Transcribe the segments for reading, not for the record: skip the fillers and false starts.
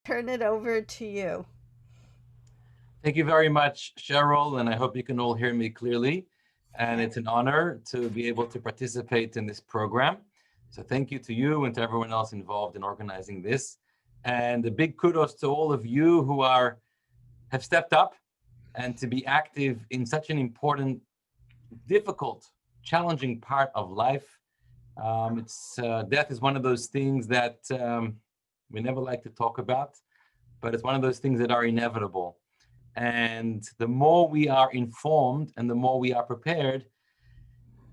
turn it over to you. Thank you very much, Cheryl, and I hope you can all hear me clearly. And it's an honor to be able to participate in this program. So thank you to you and to everyone else involved in organizing this. And a big kudos to all of you who have stepped up and to be active in such an important, difficult, challenging part of life. It's Death is one of those things that we never like to talk about, but it's one of those things that are inevitable. And the more we are informed and the more we are prepared,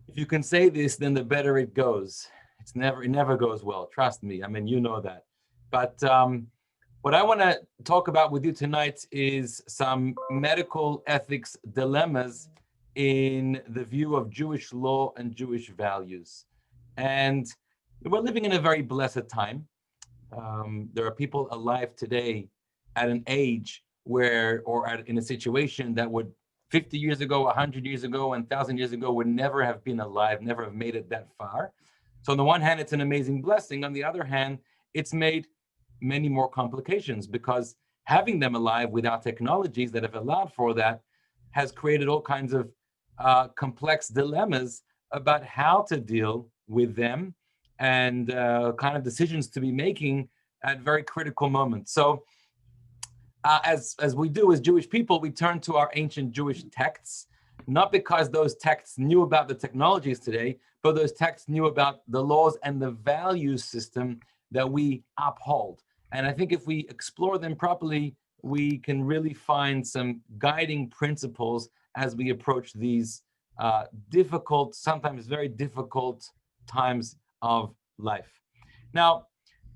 if you can say this, then the better it goes. It never goes well. Trust me. I mean, you know that. But what I want to talk about with you tonight is some medical ethics dilemmas in the view of Jewish law and Jewish values. And we're living in a very blessed time. There are people alive today at an age where, in a situation that would 50 years ago, 100 years ago, and 1,000 years ago would never have been alive, never have made it that far. So on the one hand, it's an amazing blessing. On the other hand, it's made many more complications because having them alive without technologies that have allowed for that has created all kinds of complex dilemmas about how to deal with them and kind of decisions to be making at very critical moments. So as we do as Jewish people, we turn to our ancient Jewish texts, not because those texts knew about the technologies today, but those texts knew about the laws and the value system that we uphold. And I think if we explore them properly, we can really find some guiding principles as we approach these difficult, sometimes very difficult times of life. Now,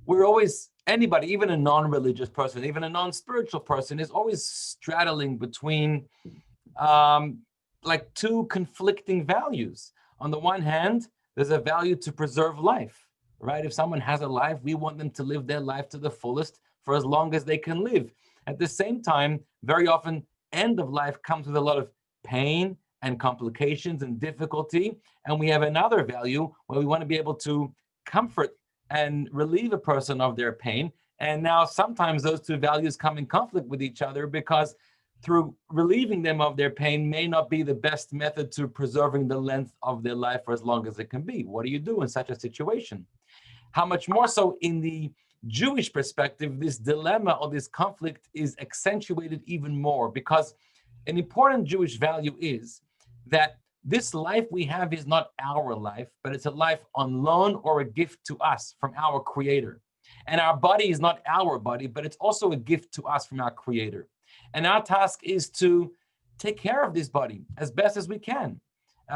we're always, anybody, even a non-religious person, even a non-spiritual person, is always straddling between um, like two conflicting values. On the one hand, there's a value to preserve life, right? If someone has a life, we want them to live their life to the fullest for as long as they can live. At the same time, very often, end of life comes with a lot of pain and complications and difficulty. And we have another value where we want to be able to comfort and relieve a person of their pain. And now sometimes those two values come in conflict with each other because through relieving them of their pain may not be the best method to preserving the length of their life for as long as it can be. What do you do in such a situation? How much more so in the Jewish perspective, this dilemma or this conflict is accentuated even more because an important Jewish value is that this life we have is not our life, but it's a life on loan or a gift to us from our Creator. And our body is not our body, but it's also a gift to us from our Creator. And our task is to take care of this body as best as we can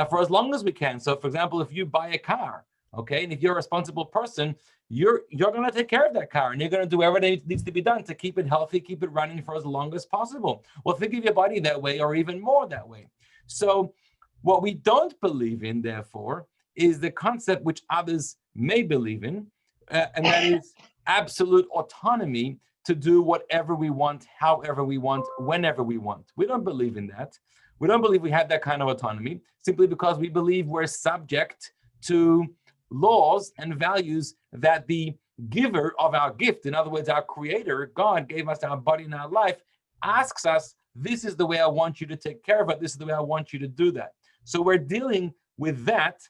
for as long as we can. So, for example, if you buy a car, okay, and if you're a responsible person, you're going to take care of that car and you're going to do everything that needs to be done to keep it healthy, keep it running for as long as possible. Well, think of your body that way or even more that way. So what we don't believe in, therefore, is the concept which others may believe in, and that is absolute autonomy to do whatever we want, however we want, whenever we want. We don't believe in that. We don't believe we have that kind of autonomy simply because we believe we're subject to laws and values that the giver of our gift, in other words, our creator, God, gave us our body and our life, asks us, this is the way I want you to take care of it. This is the way I want you to do that. So we're dealing with that.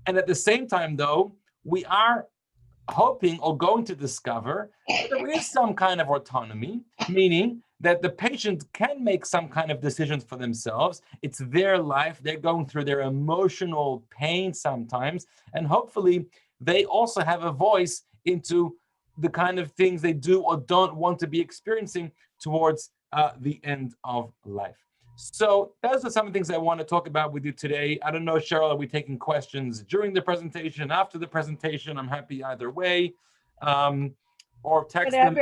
And at the same time, though, we are hoping or going to discover that there is some kind of autonomy, meaning that the patient can make some kind of decisions for themselves. It's their life. They're going through their emotional pain sometimes. And hopefully, they also have a voice into the kind of things they do or don't want to be experiencing towards the end of life. So those are some of the things I want to talk about with you today. I don't know, Cheryl, are we taking questions during the presentation, after the presentation? I'm happy either way. Um, or text them.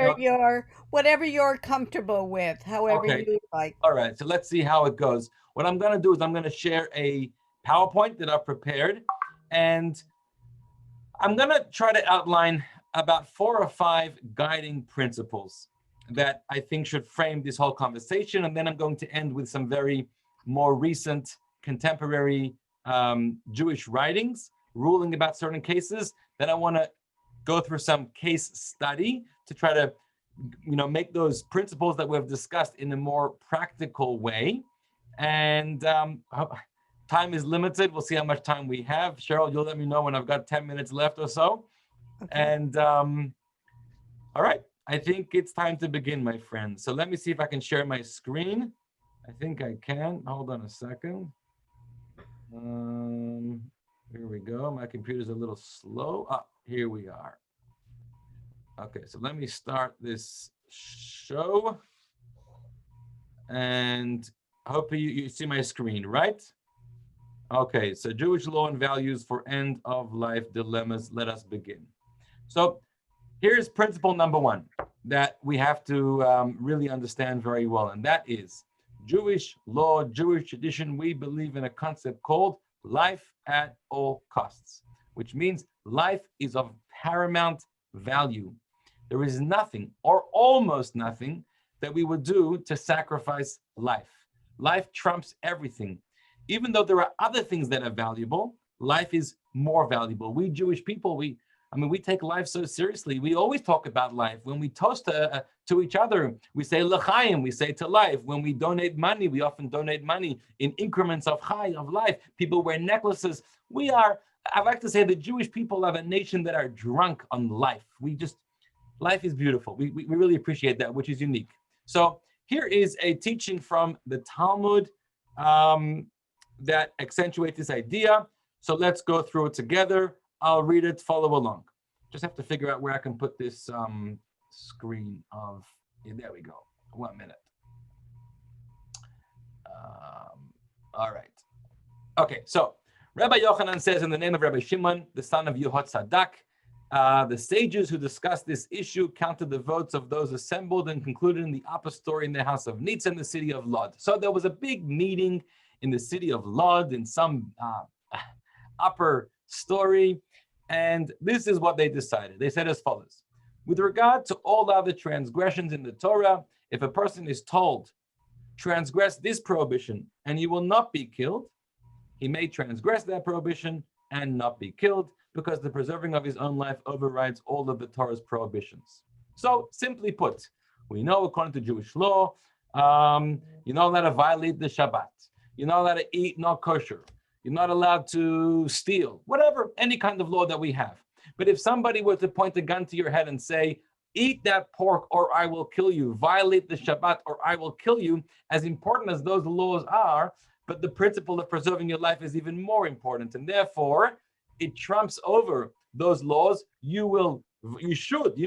Whatever you're comfortable with, however Okay. you like. All right. So let's see how it goes. What I'm going to do is I'm going to share a PowerPoint that I've prepared, and I'm going to try to outline about 4 or 5 guiding principles that I think should frame this whole conversation. And then I'm going to end with some very more recent contemporary Jewish writings ruling about certain cases. Then I want to go through some case study to try to make those principles that we've discussed in a more practical way. And time is limited. We'll see how much time we have. Cheryl, you'll let me know when I've got 10 minutes left or so. Okay. And all right, I think it's time to begin, my friends. So let me see if I can share my screen. I think I can. Hold on a second. Here we go. My computer's a little slow. Here we are. Okay, so let me start this show. And hopefully you see my screen, right? Okay, so Jewish law and values for end of life dilemmas. Let us begin. So here's principle number one that we have to really understand very well, and that is Jewish law, Jewish tradition. We believe in a concept called life at all costs, which means life is of paramount value. There is nothing or almost nothing that we would do to sacrifice life. Life trumps everything. Even though there are other things that are valuable, life is more valuable. We Jewish people, we take life so seriously. We always talk about life. When we toast to each other, we say l'chaim, we say to life. When we donate money, we often donate money in increments of chai, of life. People wear necklaces. I like to say the Jewish people are a nation that are drunk on life. Life is beautiful. We really appreciate that, which is unique. So here is a teaching from the Talmud that accentuates this idea. So let's go through it together. I'll read it, follow along. Just have to figure out where I can put this screen of, there we go, 1 minute. All right. Okay, so Rabbi Yochanan says in the name of Rabbi Shimon, the son of Yehotzadak, the sages who discussed this issue counted the votes of those assembled and concluded in the upper story in the house of Nitz in the city of Lod. So there was a big meeting in the city of Lod in some upper story, and this is what they decided. They said as follows: with regard to all other transgressions in the Torah, if a person is told, transgress this prohibition and you will not be killed, he may transgress that prohibition and not be killed, because the preserving of his own life overrides all of the Torah's prohibitions. So, simply put, we know according to Jewish law, you're not allowed to violate the Shabbat. You're not allowed to eat not kosher. You're not allowed to steal, whatever, any kind of law that we have. But if somebody were to point a gun to your head and say, eat that pork or I will kill you, violate the Shabbat or I will kill you, as important as those laws are, but the principle of preserving your life is even more important. And therefore, it trumps over those laws. You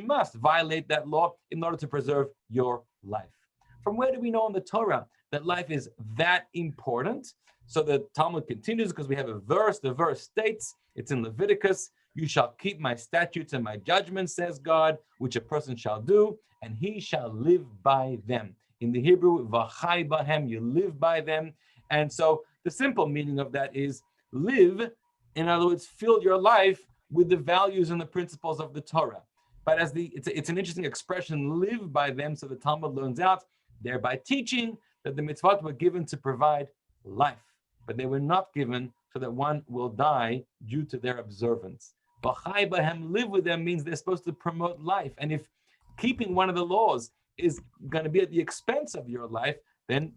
must violate that law in order to preserve your life. From where do we know in the Torah that life is that important? So the Talmud continues because we have a verse. The verse states, it's in Leviticus, you shall keep my statutes and my judgments, says God, which a person shall do, and he shall live by them. In the Hebrew, v'chai bahem, you live by them. And so the simple meaning of that is live, in other words, fill your life with the values and the principles of the Torah. But it's an interesting expression, live by them, so the Talmud learns out, thereby teaching that the mitzvot were given to provide life, but they were not given so that one will die due to their observance. B'chai bahem, live with them, means they're supposed to promote life. And if keeping one of the laws is going to be at the expense of your life, then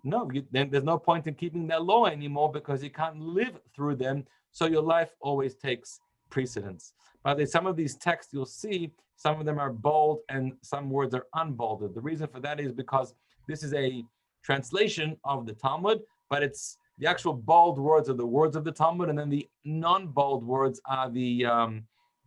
then there's no point in keeping that law anymore, because you can't live through them. So your life always takes precedence. But some of these texts you'll see, some of them are bold and some words are unbolded. The reason for that is because this is a translation of the Talmud, but it's the actual bold words are the words of the Talmud, and then the non-bold words are the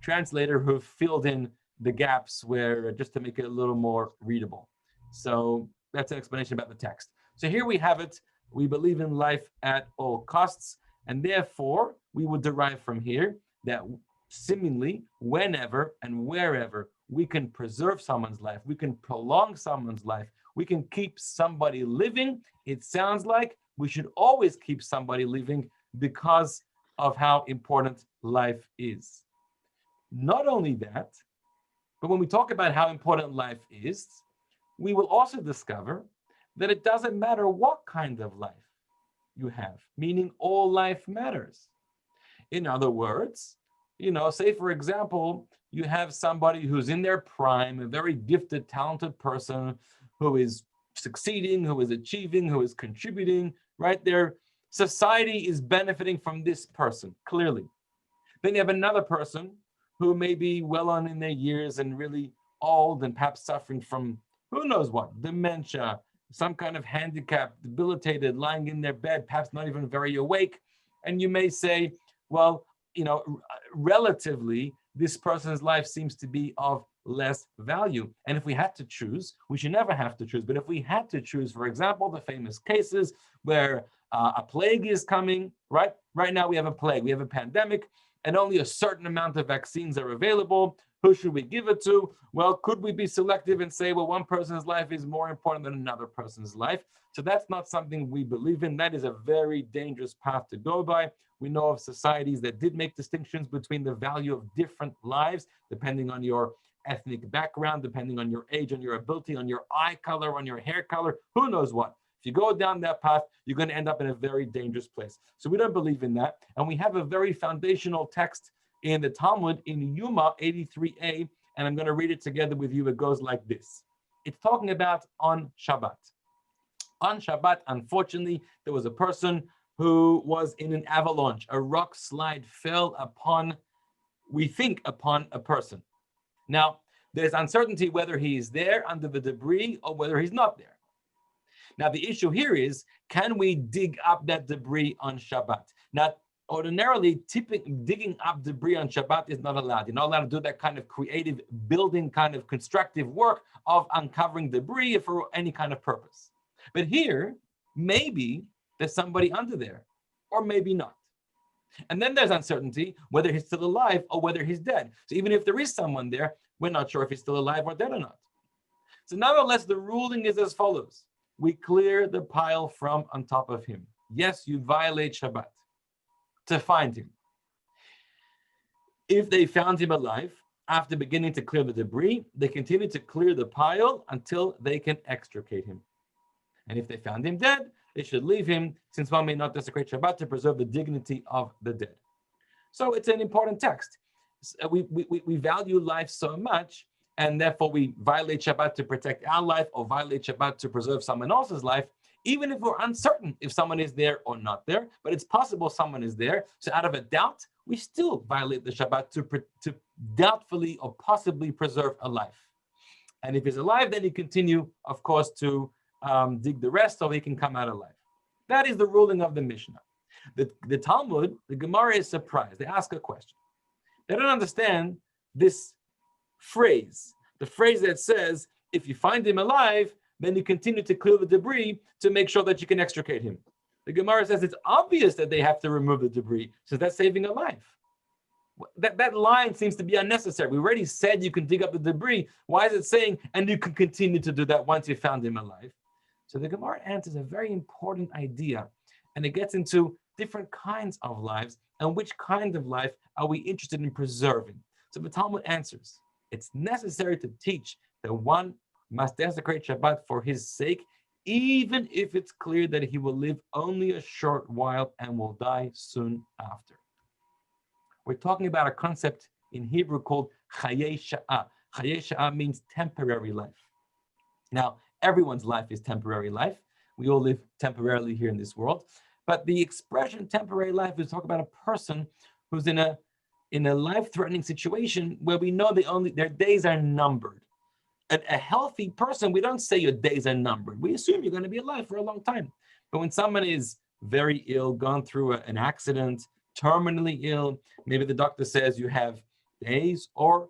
translator who filled in the gaps where just to make it a little more readable. So that's an explanation about the text. So here we have it. We believe in life at all costs, and therefore we would derive from here that seemingly whenever and wherever we can preserve someone's life, we can prolong someone's life, we can keep somebody living, it sounds like we should always keep somebody living because of how important life is. Not only that, but when we talk about how important life is, we will also discover that it doesn't matter what kind of life you have, meaning all life matters. In other words, say for example, you have somebody who's in their prime, a very gifted, talented person who is succeeding, who is achieving, who is contributing, right? Their society is benefiting from this person, clearly. Then you have another person who may be well on in their years and really old and perhaps suffering from who knows what, dementia, some kind of handicap, debilitated, lying in their bed, perhaps not even very awake. And you may say, well, relatively, this person's life seems to be of less value. And if we had to choose, we should never have to choose, but if we had to choose, for example, the famous cases where a plague is coming, right? Right now we have a plague, we have a pandemic, and only a certain amount of vaccines are available. Who should we give it to? Well, could we be selective and say, well, one person's life is more important than another person's life? So that's not something we believe in. That is a very dangerous path to go by. We know of societies that did make distinctions between the value of different lives, depending on your ethnic background, depending on your age, on your ability, on your eye color, on your hair color, who knows what. If you go down that path, you're going to end up in a very dangerous place. So we don't believe in that. And we have a very foundational text in the Talmud in Yuma 83a, and I'm going to read it together with you. It goes like this. It's talking about on Shabbat. On Shabbat, unfortunately, there was a person who was in an avalanche. A rock slide fell upon, we think, upon a person. Now, there's uncertainty whether he is there under the debris or whether he's not there. Now, the issue here is, can we dig up that debris on Shabbat? Now, ordinarily, digging up debris on Shabbat is not allowed. You're not allowed to do that kind of creative building, kind of constructive work of uncovering debris for any kind of purpose. But here, maybe there's somebody under there, or maybe not. And then there's uncertainty whether he's still alive or whether he's dead. So even if there is someone there, we're not sure if he's still alive or dead or not. So nonetheless, the ruling is as follows. We clear the pile from on top of him. Yes, you violate Shabbat to find him. If they found him alive, after beginning to clear the debris, they continue to clear the pile until they can extricate him. And if they found him dead, they should leave him, since one may not desecrate Shabbat to preserve the dignity of the dead. So it's an important text. We value life so much, and therefore we violate Shabbat to protect our life or violate Shabbat to preserve someone else's life, even if we're uncertain if someone is there or not there, but it's possible someone is there. So out of a doubt, we still violate the Shabbat to doubtfully or possibly preserve a life. And if he's alive, then you continue, of course, to dig the rest so he can come out alive. That is the ruling of the Mishnah. The Talmud, the Gemara is surprised. They ask a question. They don't understand this phrase, the phrase that says, if you find him alive, then you continue to clear the debris to make sure that you can extricate him. The Gemara says it's obvious that they have to remove the debris, so that's saving a life. That line seems to be unnecessary. We already said you can dig up the debris. Why is it saying, and you can continue to do that once you found him alive? So the Gemara answers a very important idea, and it gets into different kinds of lives and which kind of life are we interested in preserving. So the Talmud answers, it's necessary to teach that one must desecrate Shabbat for his sake, even if it's clear that he will live only a short while and will die soon after. We're talking about a concept in Hebrew called Chayei Sha'ah. Chayei Sha'ah means temporary life. Now, everyone's life is temporary life. We all live temporarily here in this world. But the expression temporary life is talking about a person who's in a life-threatening situation where we know their days are numbered. A healthy person, we don't say your days are numbered. We assume you're going to be alive for a long time. But when someone is very ill, gone through an accident, terminally ill, maybe the doctor says you have days or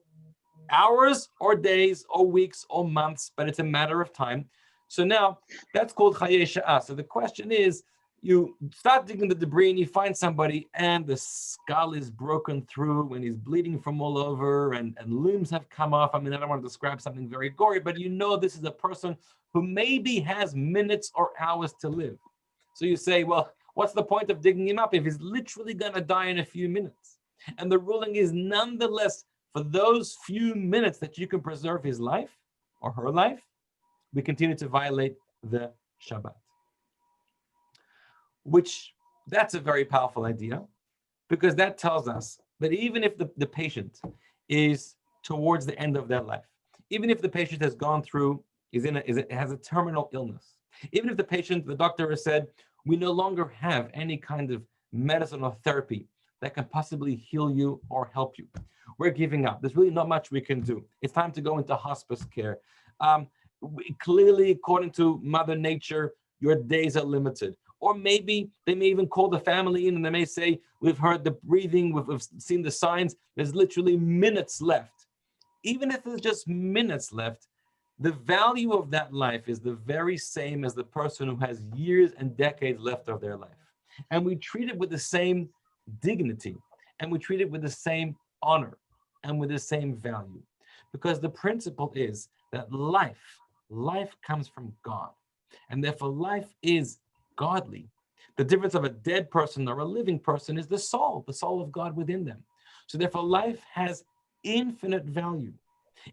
hours or days or weeks or months, but it's a matter of time. So now that's called Chayei Sha'ah. So the question is, you start digging the debris and you find somebody and the skull is broken through and he's bleeding from all over and limbs have come off. I mean, I don't want to describe something very gory, but you know this is a person who maybe has minutes or hours to live. So you say, well, what's the point of digging him up if he's literally going to die in a few minutes? And the ruling is nonetheless, for those few minutes that you can preserve his life or her life, we continue to violate the Shabbat. Which, that's a very powerful idea, because that tells us that even if the patient is towards the end of their life. Even if the patient has gone through, has a terminal illness. Even if the doctor has said, we no longer have any kind of medicine or therapy that can possibly heal you or help you. We're giving up. There's really not much we can do. It's time to go into hospice care. Clearly, according to Mother Nature, your days are limited. Or maybe they may even call the family in and they may say, we've heard the breathing, we've seen the signs, there's literally minutes left. Even if there's just minutes left, the value of that life is the very same as the person who has years and decades left of their life. And we treat it with the same dignity, and we treat it with the same honor and with the same value. Because the principle is that life comes from God. And therefore life is godly. The difference of a dead person or a living person is the soul of God within them. So therefore life has infinite value.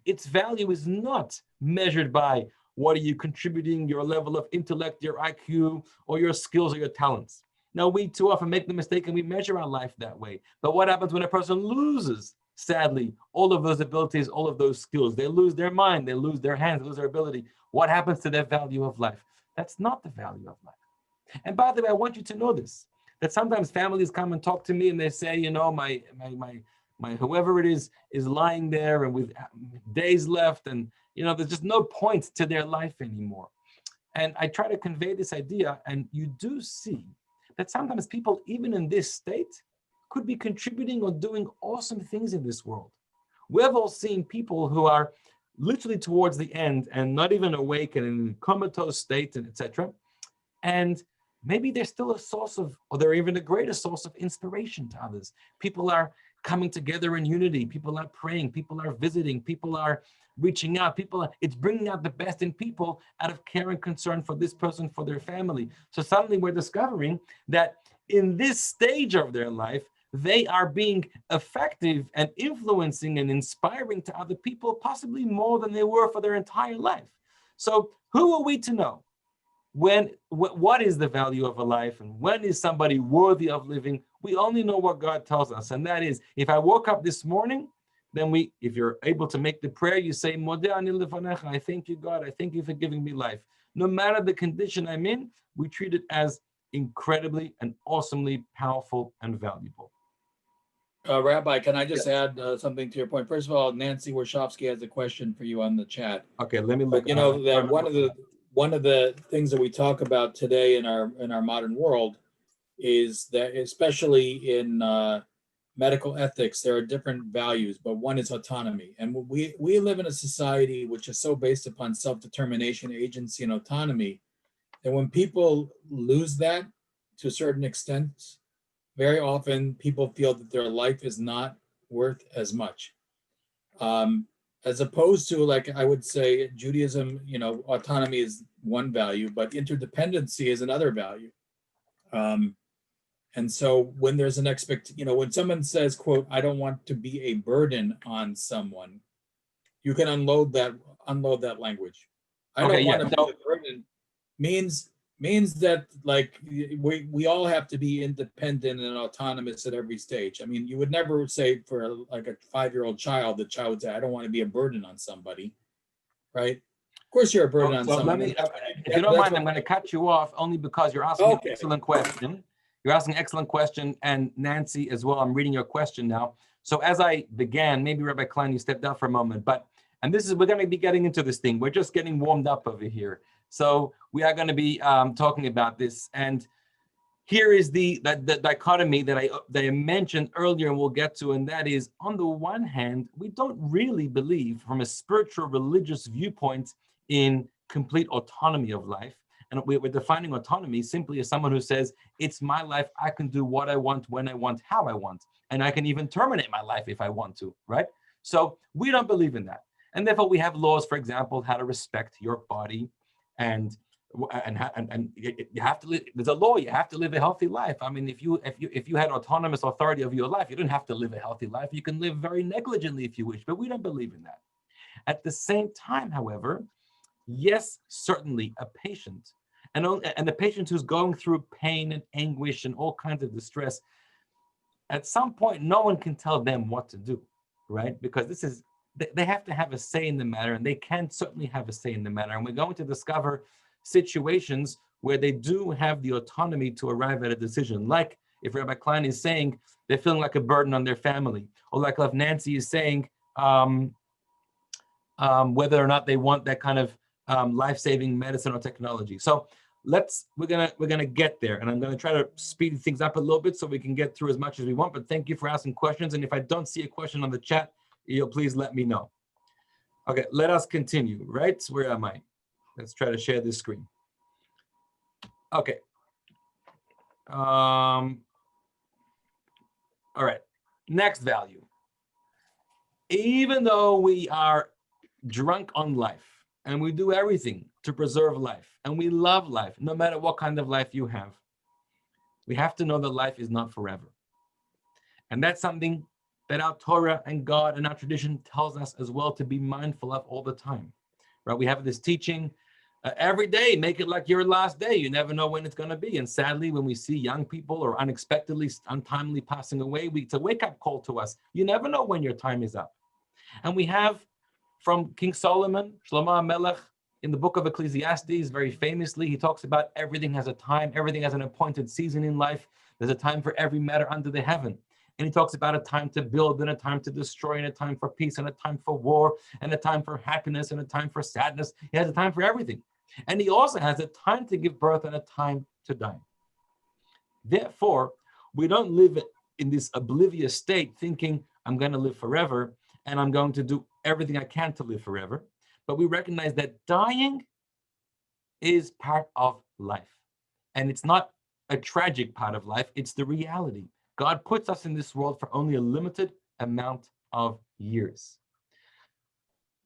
Its value is not measured by what are you contributing, your level of intellect, your IQ, or your skills or your talents. Now, we too often make the mistake and we measure our life that way. But what happens when a person loses, sadly, all of those abilities, all of those skills? They lose their mind, they lose their hands, they lose their ability. What happens to their value of life? That's not the value of life. And by the way, I want you to know this, that sometimes families come and talk to me and they say, you know, my whoever it is lying there and with days left, and you know, there's just no point to their life anymore. And I try to convey this idea, and you do see that sometimes people, even in this state, could be contributing or doing awesome things in this world. We've all seen people who are literally towards the end and not even awake and in a comatose state, and etc. And maybe they're still a source of, or they're even a greater source of inspiration to others. People are coming together in unity. People are praying. People are visiting. People are reaching out. It's bringing out the best in people out of care and concern for this person, for their family. So suddenly we're discovering that in this stage of their life, they are being effective and influencing and inspiring to other people, possibly more than they were for their entire life. So who are we to know what is the value of a life and when is somebody worthy of living? We only know what God tells us, and that is, if I woke up this morning, then if you're able to make the prayer, you say, Modeh ani lefanecha, I thank you, God, I thank you for giving me life. No matter the condition I'm in, we treat it as incredibly and awesomely powerful and valuable. Rabbi, can I just add something to your point? First of all, Nancy Warshawski has a question for you on the chat. Okay, let me look. But you know that one of the things that we talk about today in our modern world is that, especially in medical ethics, there are different values, but one is autonomy. And we live in a society which is so based upon self-determination, agency, and autonomy, that when people lose that to a certain extent, very often people feel that their life is not worth as much. As opposed to, like, I would say Judaism, you know, autonomy is one value, but interdependency is another value. And so when there's an when someone says, quote, I don't want to be a burden on someone, you can unload that language. I don't want to be a burden means that, like, we all have to be independent and autonomous at every stage. I mean, you would never say for like a 5-year-old child, the child would say, I don't want to be a burden on somebody, right? Of course you're a burden on somebody. If you don't mind, I'm going to cut you off only because you're asking an excellent question. You're asking an excellent question, and Nancy as well. I'm reading your question now. So as I began, maybe Rabbi Klein, you stepped out for a moment, we're going to be getting into this thing. We're just getting warmed up over here. So we are going to be talking about this, and here is the dichotomy that I mentioned earlier, and we'll get to, and that is, on the one hand, we don't really believe from a spiritual religious viewpoint in complete autonomy of life, and we're defining autonomy simply as someone who says, it's my life, I can do what I want, when I want, how I want, and I can even terminate my life if I want to, right? So we don't believe in that, and therefore we have laws, for example, how to respect your body. And you have to live. There's a law. You have to live a healthy life. I mean, if you had autonomous authority of your life, you don't have to live a healthy life. You can live very negligently if you wish, but we don't believe in that. At the same time, however, yes, certainly a patient, and the patient who's going through pain and anguish and all kinds of distress, at some point, no one can tell them what to do, right? Because this is they have to have a say in the matter, and they can certainly have a say in the matter. And we're going to discover situations where they do have the autonomy to arrive at a decision. Like if Rabbi Klein is saying they're feeling like a burden on their family, or like if Nancy is saying whether or not they want that kind of life-saving medicine or technology. So we're gonna get there, and I'm gonna try to speed things up a little bit so we can get through as much as we want. But thank you for asking questions, and if I don't see a question on the chat, you'll please let me know. Okay, let us continue. Right, where am I? Let's try to share this screen. Okay. All right. Next value. Even though we are drunk on life and we do everything to preserve life and we love life, no matter what kind of life you have, we have to know that life is not forever. And that's something that our Torah and God and our tradition tells us as well to be mindful of all the time, right? We have this teaching every day, make it like your last day. You never know when it's going to be. And sadly, when we see young people or unexpectedly, untimely passing away, it's a wake-up call to us. You never know when your time is up. And we have from King Solomon, Shlomo HaMelech, in the book of Ecclesiastes, very famously, he talks about everything has a time, everything has an appointed season in life. There's a time for every matter under the heaven. And he talks about a time to build and a time to destroy and a time for peace and a time for war and a time for happiness and a time for sadness. He has a time for everything. And he also has a time to give birth and a time to die. Therefore, we don't live in this oblivious state thinking I'm going to live forever and I'm going to do everything I can to live forever. But we recognize that dying is part of life. And it's not a tragic part of life, it's the reality. God puts us in this world for only a limited amount of years.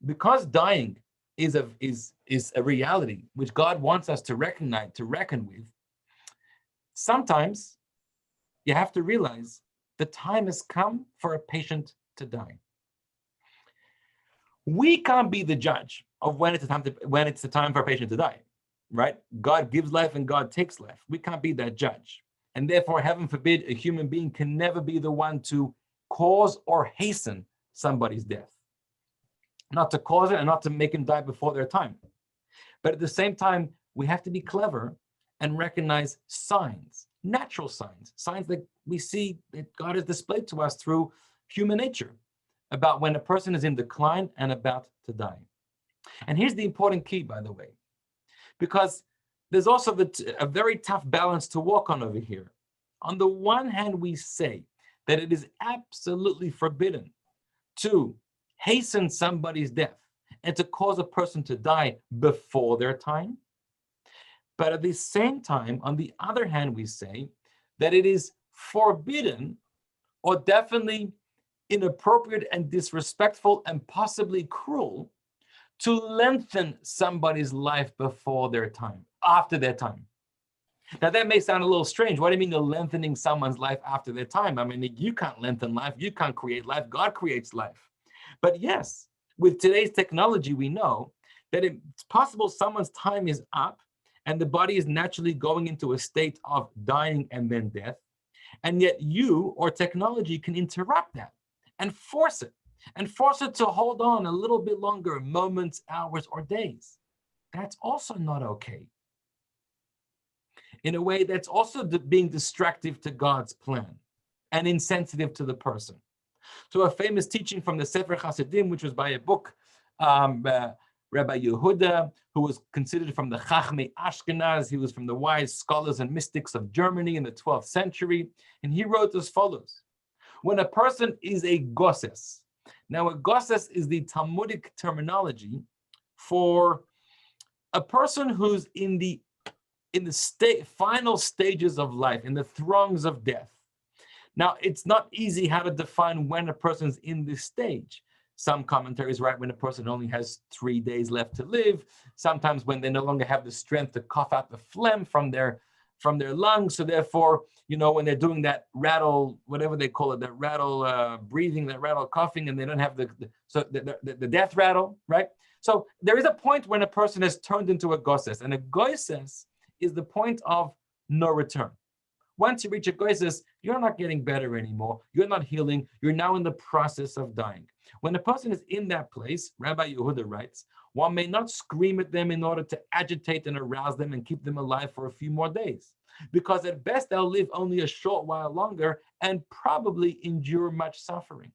Because dying is a reality which God wants us to recognize, to reckon with, sometimes you have to realize the time has come for a patient to die. We can't be the judge of when it's the time for a patient to die, right? God gives life and God takes life. We can't be that judge. And therefore, heaven forbid, a human being can never be the one to cause or hasten somebody's death. Not to cause it and not to make him die before their time. But at the same time, we have to be clever and recognize signs, natural signs that we see that God has displayed to us through human nature about when a person is in decline and about to die. And here's the important key, by the way, because there's also a very tough balance to walk on over here. On the one hand, we say that it is absolutely forbidden to hasten somebody's death and to cause a person to die before their time. But at the same time, on the other hand, we say that it is forbidden or definitely inappropriate and disrespectful and possibly cruel to lengthen somebody's life before their time, after their time. Now that may sound a little strange. What do you mean you're lengthening someone's life after their time? I mean, you can't lengthen life, you can't create life, God creates life. But yes, with today's technology, we know that it's possible someone's time is up and the body is naturally going into a state of dying and then death. And yet you or technology can interrupt that and force it to hold on a little bit longer, moments, hours, or days. That's also not okay. In a way, that's also being destructive to God's plan and insensitive to the person. So a famous teaching from the Sefer Hasidim, which was by a book, Rabbi Yehuda, who was considered from the Chachmei Ashkenaz. He was from the wise scholars and mystics of Germany in the 12th century. And he wrote as follows: when a person is a gosses, now a gosses is the Talmudic terminology for a person who's in the final stages of life, in the throngs of death. Now, it's not easy how to define when a person's in this stage. Some commentaries write when a person only has 3 days left to live, sometimes when they no longer have the strength to cough out the phlegm from their lungs. So therefore, when they're doing that rattle, whatever they call it, that rattle breathing, that rattle coughing, and they don't have the death rattle, right? So there is a point when a person has turned into a gosses, and a gosses is the point of no return. Once you reach a gosses, you're not getting better anymore. You're not healing. You're now in the process of dying. When a person is in that place, Rabbi Yehuda writes, one may not scream at them in order to agitate and arouse them and keep them alive for a few more days, because at best they'll live only a short while longer and probably endure much suffering.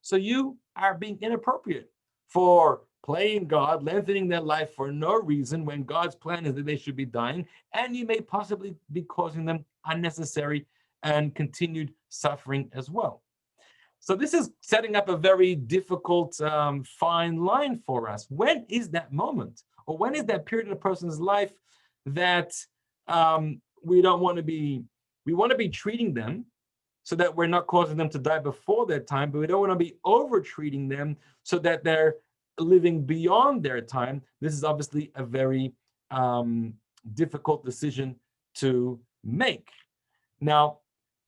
So you are being inappropriate for playing God, lengthening their life for no reason when God's plan is that they should be dying, and you may possibly be causing them unnecessary and continued suffering as well. So this is setting up a very difficult, fine line for us. When is that moment, or when is that period in a person's life that we don't want to be? We want to be treating them so that we're not causing them to die before their time, but we don't want to be over-treating them so that they're living beyond their time. This is obviously a very difficult decision to make. Now,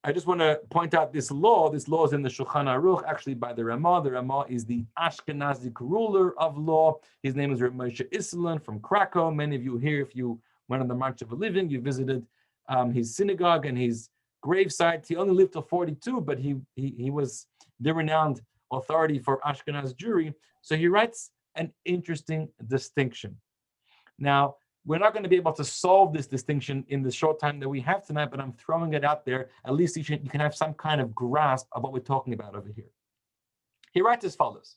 I just want to point out this law. This law is in the Shulchan Aruch, actually by the Ramah. The Ramah is the Ashkenazic ruler of law. His name is Reb Moshe Isserlin from Krakow. Many of you here, if you went on the March of a Living, you visited his synagogue and his gravesite. He only lived till 42, but he was the renowned authority for Ashkenaz Jewry. So he writes an interesting distinction. Now, we're not going to be able to solve this distinction in the short time that we have tonight, but I'm throwing it out there. At least you can have some kind of grasp of what we're talking about over here. He writes as follows: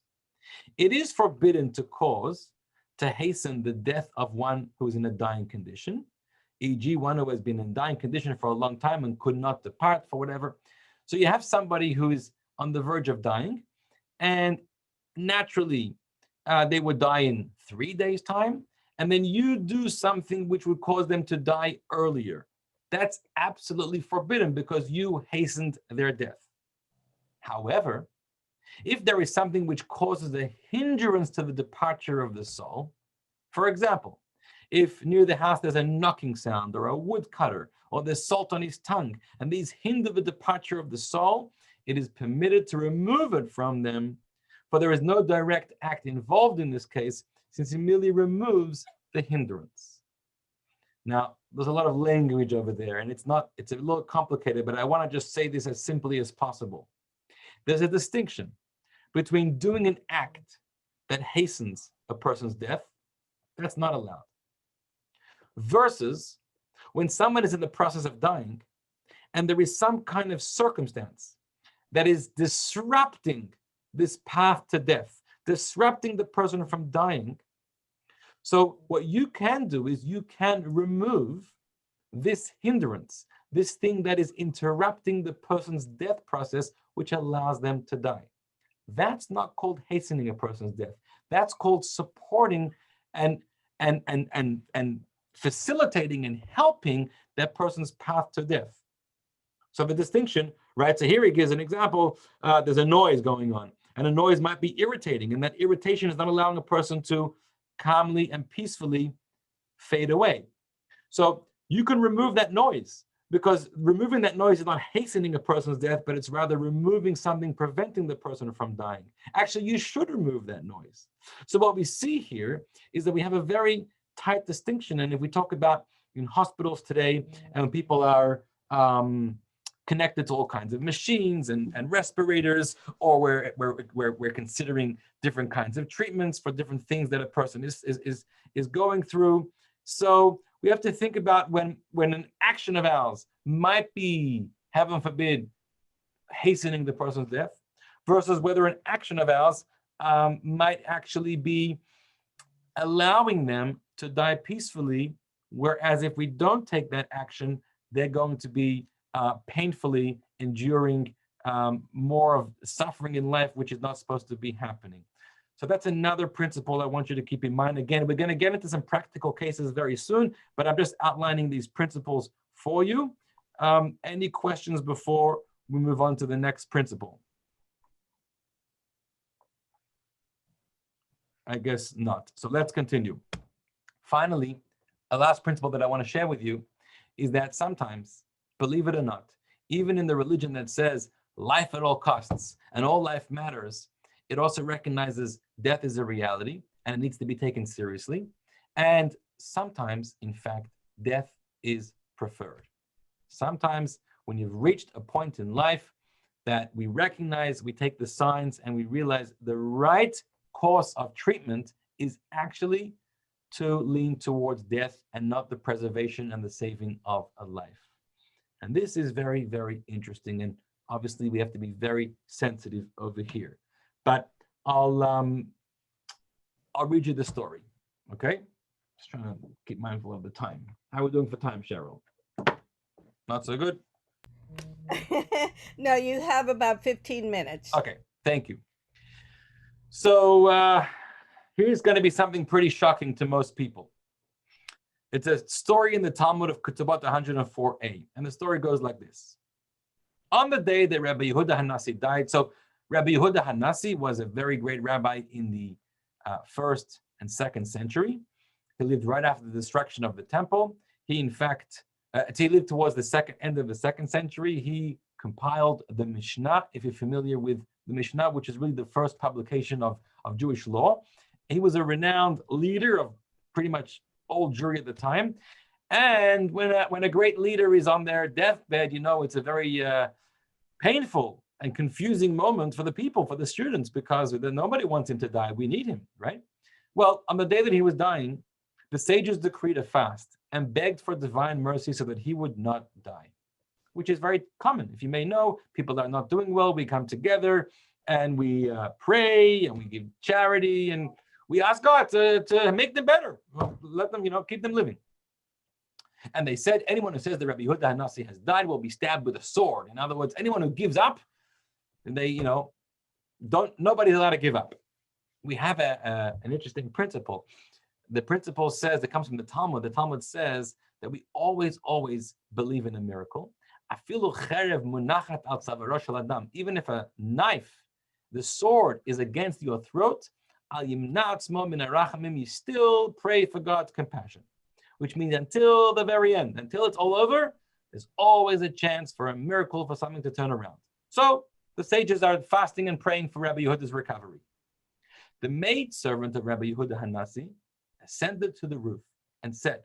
it is forbidden to hasten the death of one who is in a dying condition, e.g. one who has been in dying condition for a long time and could not depart for whatever. So you have somebody who is on the verge of dying, and naturally they would die in 3 days' time, and then you do something which would cause them to die earlier. That's absolutely forbidden because you hastened their death. However, if there is something which causes a hindrance to the departure of the soul, for example, if near the house there's a knocking sound or a woodcutter or there's salt on his tongue, and these hinder the departure of the soul, it is permitted to remove it from them, for there is no direct act involved in this case, since it merely removes the hindrance. Now, there's a lot of language over there, and it's a little complicated, but I want to just say this as simply as possible. There's a distinction between doing an act that hastens a person's death, that's not allowed, versus when someone is in the process of dying and there is some kind of circumstance that is disrupting this path to death, disrupting the person from dying. So what you can do is you can remove this hindrance, this thing that is interrupting the person's death process, which allows them to die. That's not called hastening a person's death. That's called supporting and facilitating and helping that person's path to death. So the distinction, right? So here he gives an example. There's a noise going on, and a noise might be irritating, and that irritation is not allowing a person to calmly and peacefully fade away. So you can remove that noise, because removing that noise is not hastening a person's death, but it's rather removing something preventing the person from dying. Actually, you should remove that noise. So what we see here is that we have a very tight distinction. And if we talk about in hospitals today, and people are connected to all kinds of machines and respirators, or we're considering different kinds of treatments for different things that a person is going through. So we have to think about when an action of ours might be, heaven forbid, hastening the person's death, versus whether an action of ours might actually be allowing them to die peacefully, whereas if we don't take that action, they're going to be painfully enduring more of suffering in life, which is not supposed to be happening. So that's another principle I want you to keep in mind. Again, we're going to get into some practical cases very soon, but I'm just outlining these principles for you. Any questions before we move on to the next principle? I guess not. So let's continue. Finally, a last principle that I want to share with you is that sometimes, believe it or not, even in the religion that says life at all costs and all life matters, it also recognizes death is a reality and it needs to be taken seriously. And sometimes, in fact, death is preferred. Sometimes when you've reached a point in life that we recognize, we take the signs, and we realize the right course of treatment is actually to lean towards death and not the preservation and the saving of a life. And this is very, very interesting. And obviously, we have to be very sensitive over here. But I'll read you the story. Okay? Just trying to keep mindful of the time. How are we doing for time, Cheryl? Not so good? No, you have about 15 minutes. Okay, thank you. So here's going to be something pretty shocking to most people. It's a story in the Talmud of Ketubot 104a, and the story goes like this. On the day that Rabbi Yehuda Hanassi died, so Rabbi Yehuda Hanassi was a very great rabbi in the 1st and 2nd century. He lived right after the destruction of the temple. He, in fact, he lived towards the end of the 2nd century. He compiled the Mishnah, if you're familiar with the Mishnah, which is really the first publication of Jewish law. He was a renowned leader of pretty much all Jewry at the time. And when a great leader is on their deathbed, it's a very painful and confusing moment for the people, for the students, because nobody wants him to die. We need him, right? Well, on the day that he was dying, the sages decreed a fast and begged for divine mercy so that he would not die, which is very common. If you may know, people are not doing well. We come together and we pray and we give charity and we ask God to make them better. Let them, keep them living. And they said, anyone who says that Rabbi Yehuda Hanassi has died will be stabbed with a sword. In other words, anyone who gives up, nobody's allowed to give up. We have an interesting principle. The principle says, it comes from the Talmud. The Talmud says that we always believe in a miracle. Even if a knife, the sword, is against your throat, you still pray for God's compassion. Which means until the very end, until it's all over, there's always a chance for a miracle, for something to turn around. So the sages are fasting and praying for Rabbi Yehuda's recovery. The maidservant of Rabbi Yehuda Hanassi ascended to the roof and said,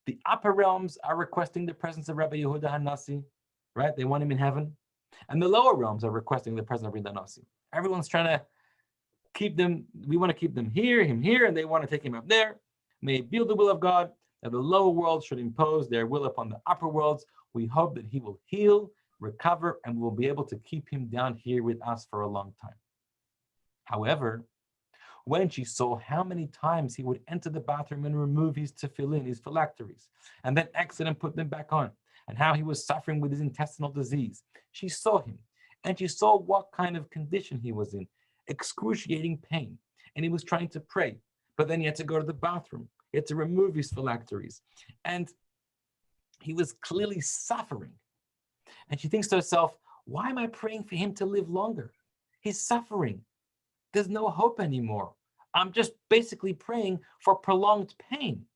the upper realms are requesting the presence of Rabbi Yehuda Hanassi, right? They want him in heaven. And the lower realms are requesting the presence of Rabbi Hanassi. Everyone's trying to keep them, we want to keep him here, and they want to take him up there. May it be the will of God that the lower worlds should impose their will upon the upper worlds. We hope that he will heal, recover, and we'll be able to keep him down here with us for a long time. However, when she saw how many times he would enter the bathroom and remove his tefillin, his phylacteries, and then exit and put them back on, and how he was suffering with his intestinal disease, she saw him, and she saw what kind of condition he was in, excruciating pain, and he was trying to pray, but then he had to go to the bathroom. He had to remove his phylacteries. And he was clearly suffering. And she thinks to herself, why am I praying for him to live longer? He's suffering. There's no hope anymore. I'm just basically praying for prolonged pain.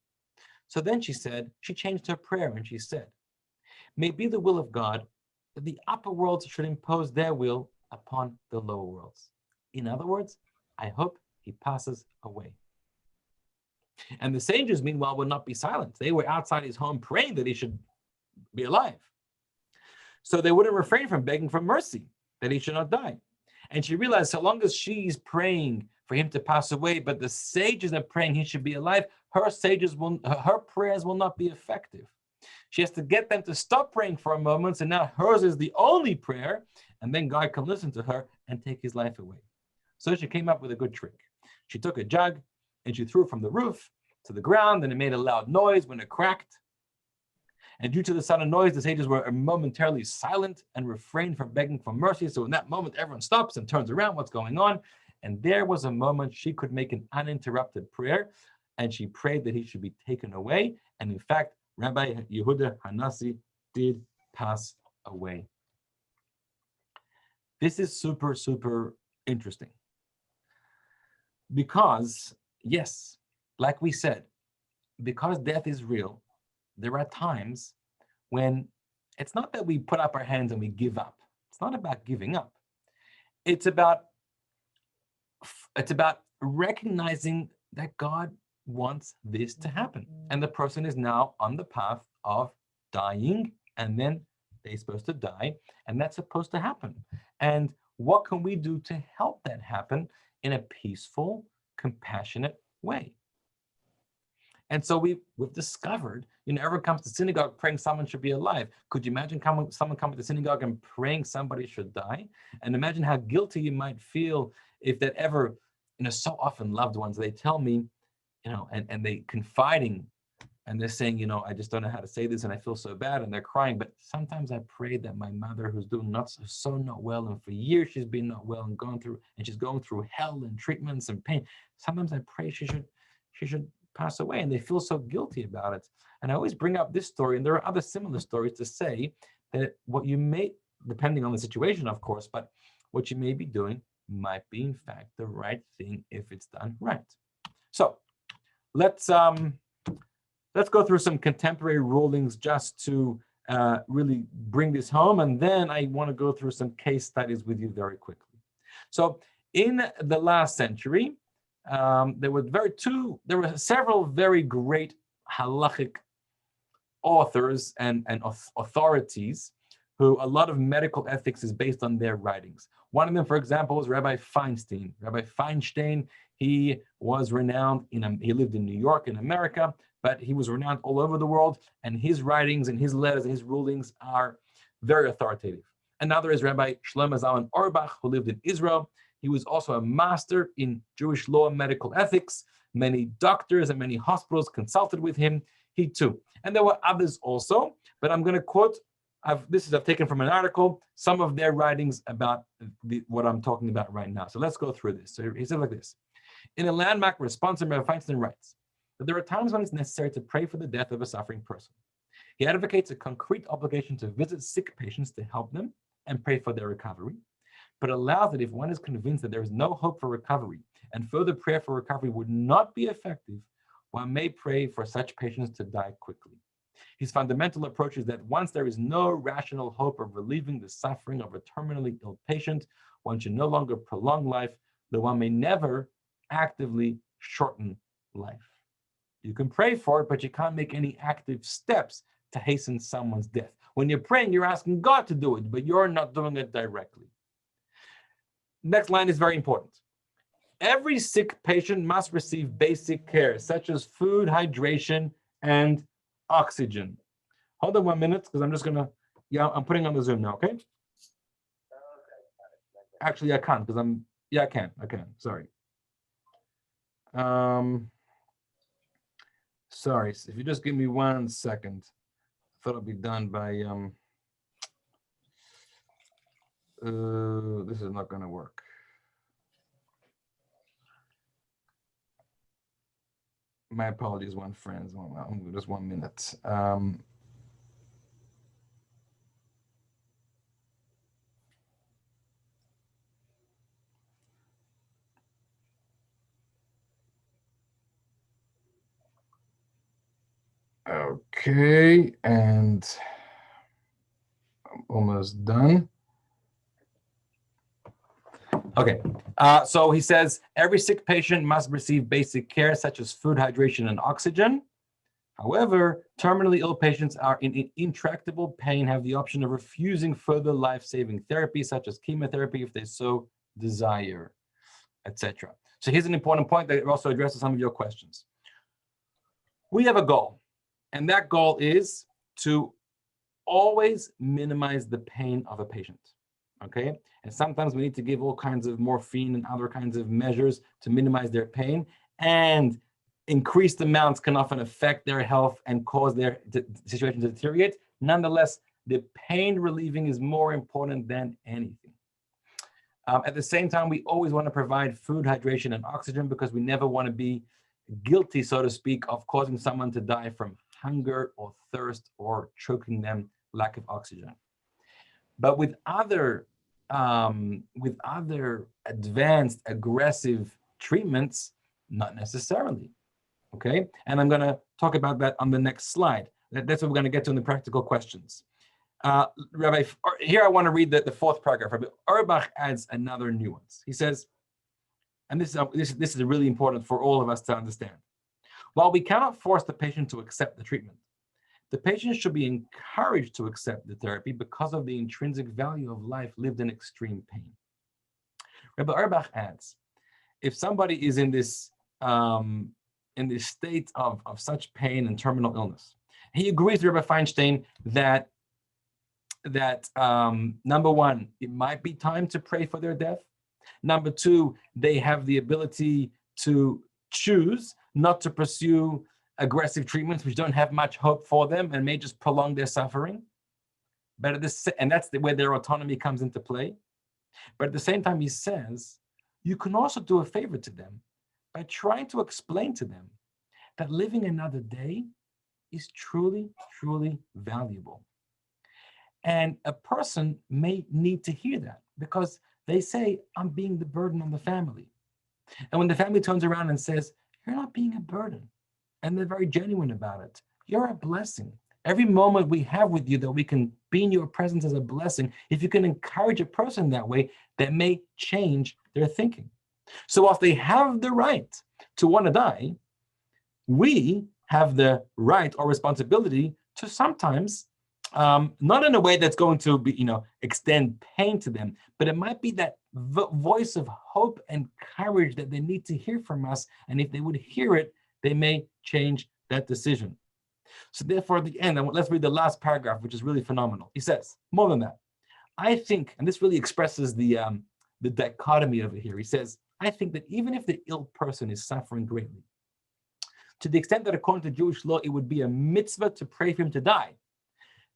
So then she changed her prayer and she said, may it be the will of God that the upper worlds should impose their will upon the lower worlds. In other words, I hope he passes away. And the sages, meanwhile, would not be silent. They were outside his home praying that he should be alive. So they wouldn't refrain from begging for mercy, that he should not die. And she realized so long as she's praying for him to pass away, but the sages are praying he should be alive, her prayers will not be effective. She has to get them to stop praying for a moment, and now hers is the only prayer, and then God can listen to her and take his life away. So she came up with a good trick. She took a jug, and she threw it from the roof to the ground, and it made a loud noise when it cracked. And due to the sudden noise, the sages were momentarily silent and refrained from begging for mercy. So in that moment, everyone stops and turns around, what's going on? And there was a moment she could make an uninterrupted prayer, and she prayed that he should be taken away. And in fact, Rabbi Yehuda Hanassi did pass away. This is super, super interesting. Because yes, like we said, because death is real, there are times when it's not that we put up our hands and we give up. It's not about giving up. It's about recognizing that God wants this to happen. And the person is now on the path of dying and then They're supposed to die, and that's supposed to happen. And what can we do to help that happen in a peaceful, compassionate way? And so we've discovered, everyone comes to synagogue praying someone should be alive. Could you imagine someone coming to synagogue and praying somebody should die? And imagine how guilty you might feel if that ever, so often loved ones, they tell me, and they confiding, and they're saying, I just don't know how to say this, and I feel so bad, and they're crying. But sometimes I pray that my mother, who's doing not well, and for years she's been not well and she's going through hell and treatments and pain. Sometimes I pray she should pass away, and they feel so guilty about it. And I always bring up this story, and there are other similar stories to say that what you may, depending on the situation, of course, but what you may be doing might be in fact the right thing if it's done right. So let's go through some contemporary rulings just to really bring this home, and then I want to go through some case studies with you very quickly. So in the last century, there were several very great halachic authors and authorities who a lot of medical ethics is based on their writings. One of them, for example, was Rabbi Feinstein. Rabbi Feinstein, he was renowned he lived in New York in America, but he was renowned all over the world, and his writings and his letters and his rulings are very authoritative. Another is Rabbi Shlomo Zalman Auerbach, who lived in Israel. He was also a master in Jewish law and medical ethics. Many doctors and many hospitals consulted with him. He too. And there were others also, but I'm going to quote, I've taken from an article, some of their writings about what I'm talking about right now. So let's go through this. So he said like this: in a landmark response, Rabbi Feinstein writes that there are times when it's necessary to pray for the death of a suffering person. He advocates a concrete obligation to visit sick patients to help them and pray for their recovery, but allows that if one is convinced that there is no hope for recovery and further prayer for recovery would not be effective, one may pray for such patients to die quickly. His fundamental approach is that once there is no rational hope of relieving the suffering of a terminally ill patient, one should no longer prolong life, though one may never actively shorten life. You can pray for it, but you can't make any active steps to hasten someone's death. When you're praying, you're asking God to do it, but you're not doing it directly. Next line is very important. Every sick patient must receive basic care, such as food, hydration, and oxygen. Hold on 1 minute, because I'm just going to, I'm putting on the Zoom now, okay? Actually, I can't, because I can, sorry. Sorry, if you just give me 1 second. I thought I'd be done by, this is not going to work. My apologies, one friend. Just 1 minute. Okay, and I'm almost done. Okay, so he says, every sick patient must receive basic care such as food, hydration, and oxygen. However, terminally ill patients are in intractable pain, have the option of refusing further life-saving therapy such as chemotherapy if they so desire, etc. So here's an important point that also addresses some of your questions. We have a goal, and that goal is to always minimize the pain of a patient. Okay, and sometimes we need to give all kinds of morphine and other kinds of measures to minimize their pain, and increased amounts can often affect their health and cause their situation to deteriorate. Nonetheless, the pain relieving is more important than anything. At the same time, we always want to provide food, hydration, and oxygen because we never want to be guilty, so to speak, of causing someone to die from hunger or thirst or choking them, lack of oxygen. But with other advanced aggressive treatments, not necessarily. Okay, and I'm going to talk about that on the next slide. That's what we're going to get to in the practical questions. Rabbi, here I want to read the fourth paragraph. Rabbi Auerbach adds another nuance. He says, and this is really important for all of us to understand. While we cannot force the patient to accept the treatment the patient should be encouraged to accept the therapy because of the intrinsic value of life lived in extreme pain. Rabbi Auerbach adds, if somebody is in this state of such pain and terminal illness, he agrees with Rabbi Feinstein that number one, it might be time to pray for their death. Number two, they have the ability to choose not to pursue aggressive treatments which don't have much hope for them and may just prolong their suffering. But and that's where their autonomy comes into play. But at the same time, he says, you can also do a favor to them by trying to explain to them that living another day is truly, truly valuable. And a person may need to hear that because they say, I'm being the burden on the family. And when the family turns around and says, you're not being a burden, and they're very genuine about it, you're a blessing. Every moment we have with you that we can be in your presence as a blessing, if you can encourage a person that way, that may change their thinking. So whilst they have the right to want to die, we have the right or responsibility to sometimes, not in a way that's going to be, extend pain to them, but it might be that voice of hope and courage that they need to hear from us. And if they would hear it, they may change that decision. So therefore, at the end, let's read the last paragraph, which is really phenomenal. He says, more than that, I think, and this really expresses the dichotomy over here. He says, I think that even if the ill person is suffering greatly, to the extent that according to Jewish law, it would be a mitzvah to pray for him to die.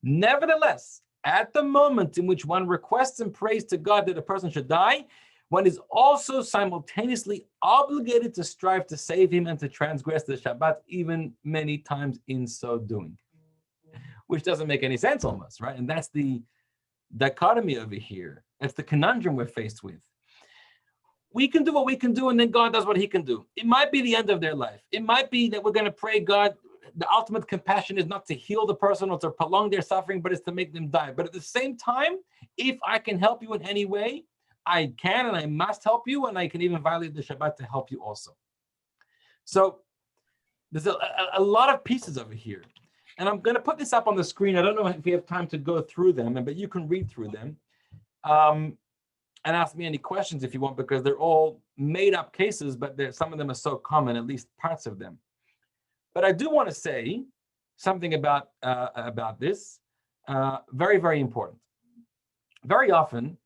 Nevertheless, at the moment in which one requests and prays to God that a person should die, one is also simultaneously obligated to strive to save him and to transgress the Shabbat, even many times in so doing. Which doesn't make any sense almost, right? And that's the dichotomy over here. That's the conundrum we're faced with. We can do what we can do, and then God does what he can do. It might be the end of their life. It might be that we're going to pray God. The ultimate compassion is not to heal the person or to prolong their suffering, but it's to make them die. But at the same time, if I can help you in any way, I can and I must help you, and I can even violate the Shabbat to help you also. So there's a lot of pieces over here. And I'm going to put this up on the screen. I don't know if we have time to go through them, but you can read through them and ask me any questions if you want, because they're all made up cases, but some of them are so common, at least parts of them. But I do want to say something about this, very, very important. Very often,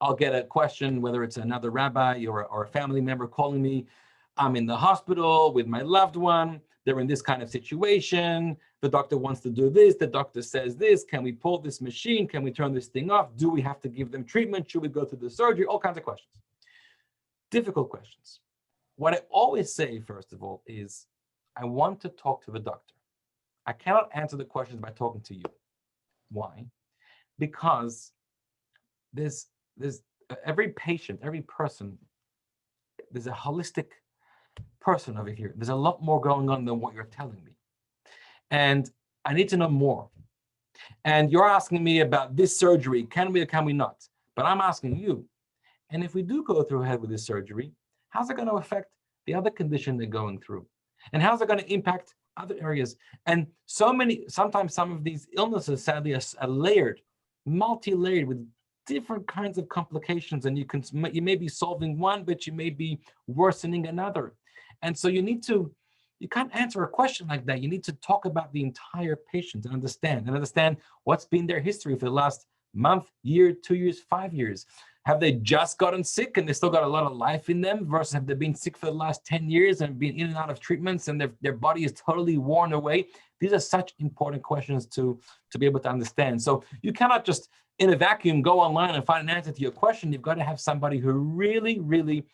I'll get a question, whether it's another rabbi or a family member calling me, I'm in the hospital with my loved one, they're in this kind of situation, the doctor wants to do this, the doctor says this, can we pull this machine, can we turn this thing off, do we have to give them treatment, should we go through the surgery, all kinds of questions. Difficult questions. What I always say, first of all, is I want to talk to the doctor. I cannot answer the questions by talking to you. Why? Because there's every patient, every person, there's a holistic person over here. There's a lot more going on than what you're telling me. And I need to know more. And you're asking me about this surgery, can we or can we not? But I'm asking you, and if we do go through ahead with this surgery, how's it going to affect the other condition they're going through? And how's it going to impact other areas? And sometimes some of these illnesses, sadly, are layered, multi-layered with different kinds of complications. And you may be solving one, but you may be worsening another. And so you can't answer a question like that. You need to talk about the entire patient and understand what's been their history for the last month, year, 2 years, 5 years. Have they just gotten sick and they still got a lot of life in them, versus have they been sick for the last 10 years and been in and out of treatments and their body is totally worn away? These are such important questions to be able to understand. So you cannot just in a vacuum go online and find an answer to your question. You've got to have somebody who really, really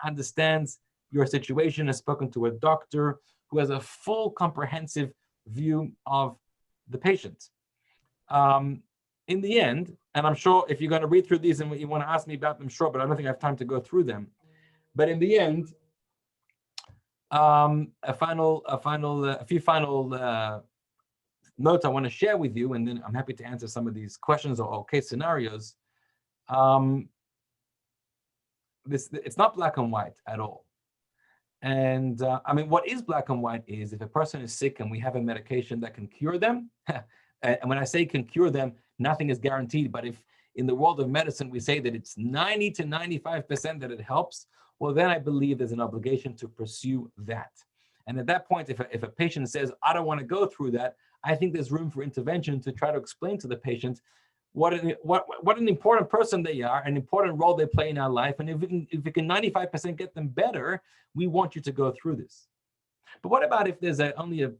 understands your situation, has spoken to a doctor who has a full comprehensive view of the patient. In the end, and I'm sure if you're going to read through these and you want to ask me about them, sure, but I don't think I have time to go through them. But in the end, a few final notes I want to share with you, and then I'm happy to answer some of these questions or case scenarios. It's not black and white at all. And I mean, what is black and white is if a person is sick and we have a medication that can cure them, and when I say can cure them, nothing is guaranteed, but if in the world of medicine, we say that it's 90 to 95% that it helps, well, then I believe there's an obligation to pursue that. And at that point, if a patient says, I don't want to go through that, I think there's room for intervention to try to explain to the patient what an important person they are, an important role they play in our life. And if we can 95% get them better, we want you to go through this. But what about if there's only a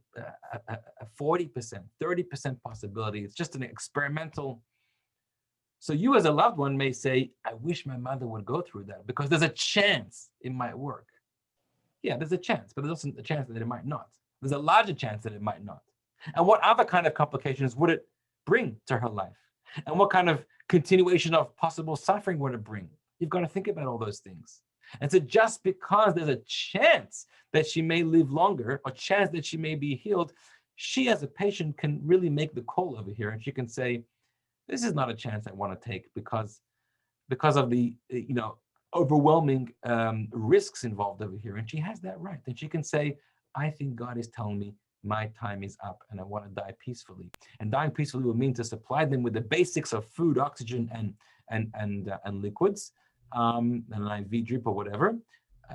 40%, 30% possibility? It's just an experimental. So you as a loved one may say, I wish my mother would go through that because there's a chance it might work. Yeah, there's a chance, but there's also a chance that it might not. There's a larger chance that it might not. And what other kind of complications would it bring to her life? And what kind of continuation of possible suffering would it bring? You've got to think about all those things. And so just because there's a chance that she may live longer, or chance that she may be healed, she as a patient can really make the call over here. And she can say, this is not a chance I want to take because of the overwhelming risks involved over here. And she has that right. And she can say, I think God is telling me my time is up and I want to die peacefully. And dying peacefully will mean to supply them with the basics of food, oxygen, and liquids, and an IV drip or whatever,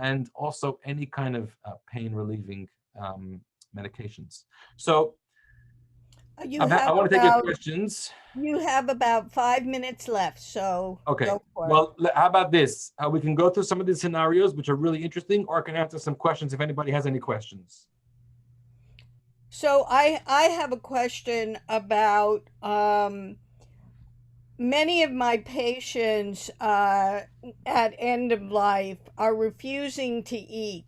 and also any kind of pain relieving medications. So I want to take your questions. You have about 5 minutes left, so okay. Go for well, how about this? We can go through some of these scenarios, which are really interesting, or I can answer some questions if anybody has any questions. So I have a question about many of my patients at end of life are refusing to eat,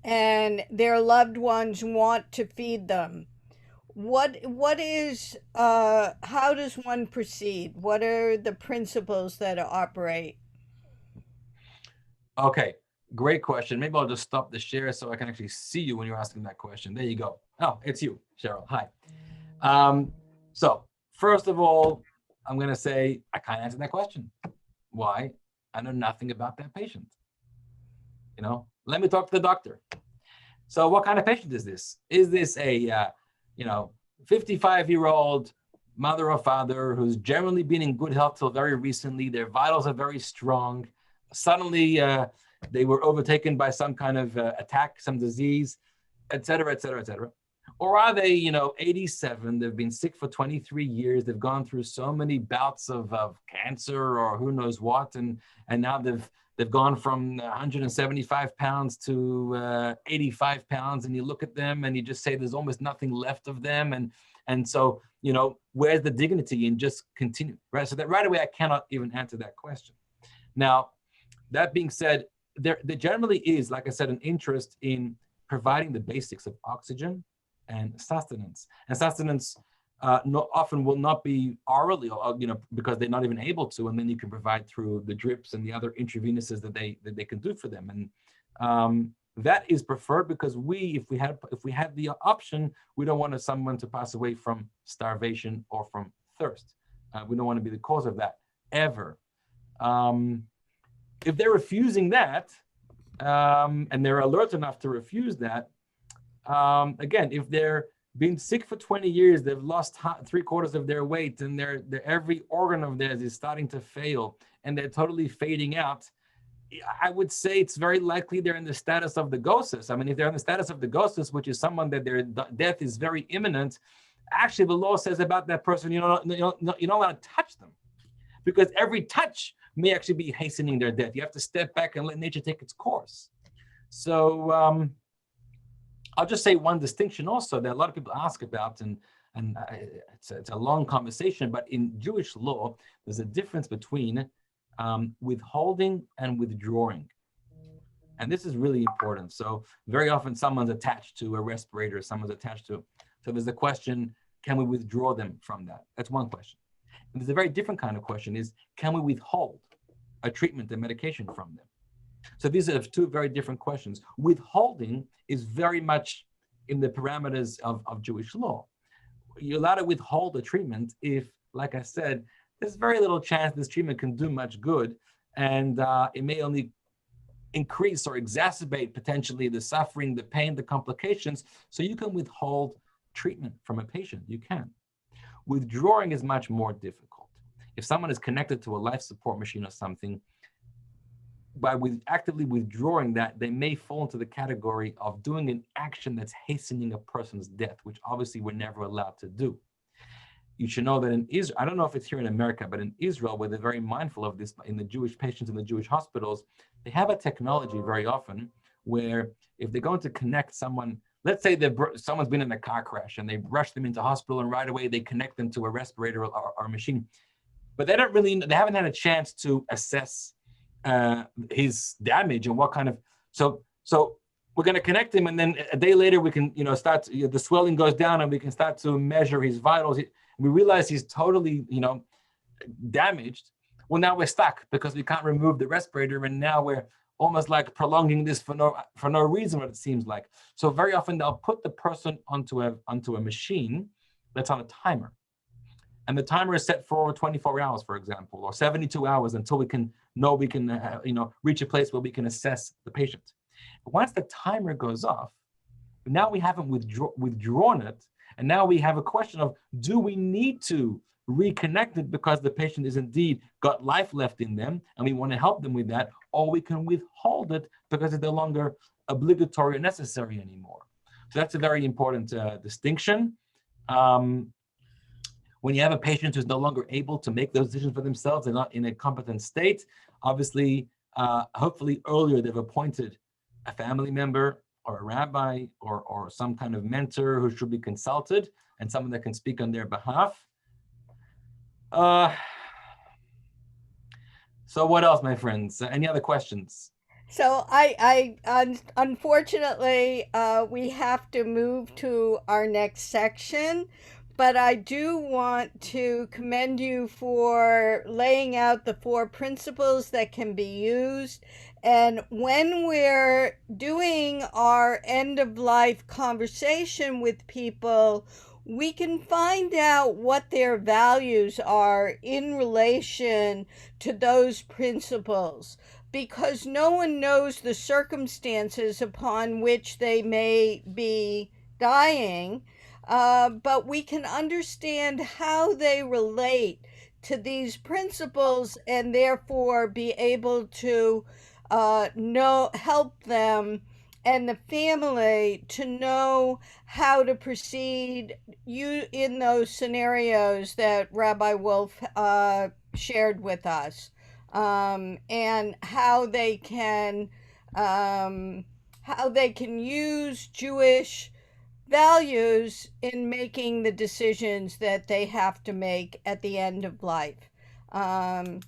and their loved ones want to feed them. What is how does one proceed? What are the principles that operate? Okay, great question. Maybe I'll just stop the share so I can actually see you when you're asking that question. There you go. Oh, it's you, Cheryl. Hi. So first of all, I'm going to say I can't answer that question. Why? I know nothing about that patient. Let me talk to the doctor. So what kind of patient is this? Is this a 55-year-old mother or father who's generally been in good health till very recently? Their vitals are very strong. Suddenly, they were overtaken by some kind of attack, some disease, et cetera, et cetera, et cetera. Or are they, 87, they've been sick for 23 years, they've gone through so many bouts of cancer or who knows what, and now they've gone from 175 pounds to 85 pounds, and you look at them and you just say there's almost nothing left of them, and so, where's the dignity in just continue, right? So that right away, I cannot even answer that question. Now, that being said, there generally is, like I said, an interest in providing the basics of oxygen and sustenance. And sustenance often will not be orally, because they're not even able to, and then you can provide through the drips and the other intravenous's that they can do for them. And that is preferred because if we had the option, we don't want someone to pass away from starvation or from thirst. We don't want to be the cause of that ever. If they're refusing that, and they're alert enough to refuse that, again, if they're been sick for 20 years, they've lost 3/4 of their weight, and their every organ of theirs is starting to fail, and they're totally fading out, I would say it's very likely they're in the status of the ghosts. I mean, if they're in the status of the ghosts, which is someone that their death is very imminent, actually the law says about that person, you don't want to touch them, because every touch may actually be hastening their death. You have to step back and let nature take its course. So I'll just say one distinction also that a lot of people ask about, and it's a long conversation, but in Jewish law, there's a difference between withholding and withdrawing. And this is really important. So very often someone's attached to a respirator, someone's attached to, so there's a question, can we withdraw them from that? That's one question. And there's a very different kind of question is, can we withhold a treatment and medication from them? So these are two very different questions. Withholding is very much in the parameters of Jewish law. You're allowed to withhold a treatment if, like I said, there's very little chance this treatment can do much good, and it may only increase or exacerbate potentially the suffering, the pain, the complications. So you can withhold treatment from a patient. You can. Withdrawing is much more difficult. If someone is connected to a life support machine or something, by actively withdrawing that, they may fall into the category of doing an action that's hastening a person's death, which obviously we're never allowed to do. You should know that in Israel, I don't know if it's here in America, but in Israel, where they're very mindful of this, in the Jewish patients in the Jewish hospitals, they have a technology very often where if they're going to connect someone, let's say someone's been in a car crash and they rush them into hospital and right away they connect them to a respirator or a machine, but they haven't had a chance to assess his damage and what kind of, so we're going to connect him, and then a day later we can, start, the swelling goes down and we can start to measure his vitals. We realize he's totally, damaged. Well, now we're stuck because we can't remove the respirator, and now we're almost like prolonging this for no reason, what it seems like. So very often they'll put the person onto a machine that's on a timer, and the timer is set for 24 hours, for example, or 72 hours until we can reach a place where we can assess the patient. But once the timer goes off, now we haven't withdrawn it. And now we have a question of, do we need to reconnect it because the patient is indeed got life left in them and we want to help them with that, or we can withhold it because it's no longer obligatory or necessary anymore. So that's a very important distinction. When you have a patient who's no longer able to make those decisions for themselves, they're not in a competent state, obviously, hopefully earlier they've appointed a family member or a rabbi or some kind of mentor who should be consulted and someone that can speak on their behalf. So what else, my friends? Any other questions? So unfortunately, we have to move to our next section, but I do want to commend you for laying out the 4 principles that can be used. And when we're doing our end of life conversation with people, we can find out what their values are in relation to those principles, because no one knows the circumstances upon which they may be dying, but we can understand how they relate to these principles and therefore be able to help them and the family to know how to proceed in those scenarios that Rabbi Wolf shared with us, and how they can use Jewish values in making the decisions that they have to make at the end of life. And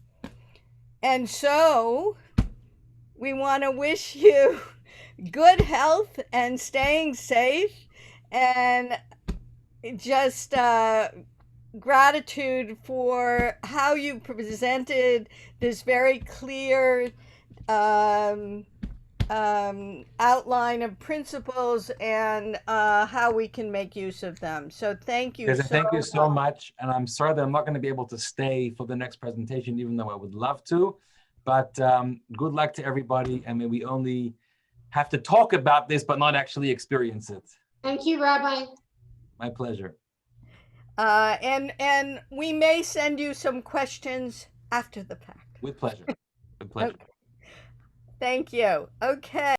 so we want to wish you good health and staying safe, and just gratitude for how you presented this very clear outline of principles and how we can make use of them. So thank you. Thank you so much. And I'm sorry that I'm not going to be able to stay for the next presentation, even though I would love to. But good luck to everybody. I mean, we only have to talk about this, but not actually experience it. Thank you, Rabbi. My pleasure. And we may send you some questions after the fact. With pleasure. With pleasure. Okay. Thank you. Okay.